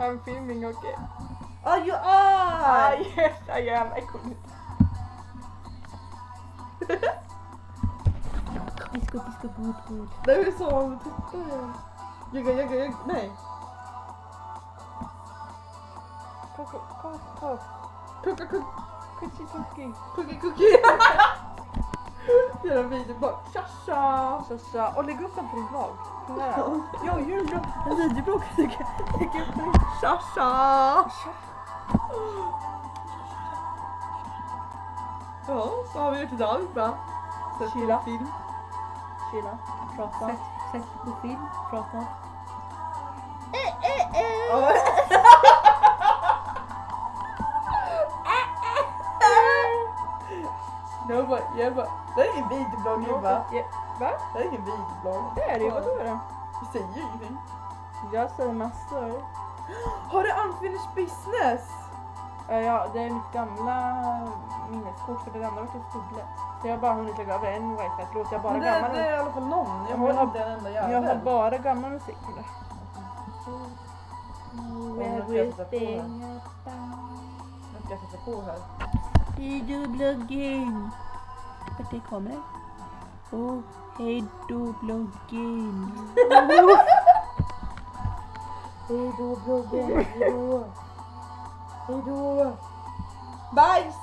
I'm filming, okay. Oh, you are! Yes, I am. I couldn't. Disco, good. Det är så man tittar. Jugga, nej. Cookie. Gör en video bara, tja. Så. Och lägg upp den på din vlogg. Ja, gör en bra en videoblogg. Lägg upp den. Tja. Ja, vad har vi gjort idag? Bra. Sett Chilla. en film. Chilla. Prata. Sätt på film, prata. Ja. No, but, yeah, but. Det är ingen videoblogg nu, va? Va? Det är ingen videoblogg. Det är det ju. Vadå är det? Vi säger ju ingenting. Jag säger massor. Har du unfinished business? Ja, det är mitt gamla minneskort för det gamla var till Skoblet. Så jag har bara hunnit lägga över en wifi-låt. Jag har bara Men gammal det är i alla fall någon. Jag Men har inte en enda jävel. Jag har bara gammal musik på det. Everything Nu ska jag sätta på här. Videobloggen. Vart är kameran? Åh, hej då bloggen. Hej då bloggen. Hej då. Bajs.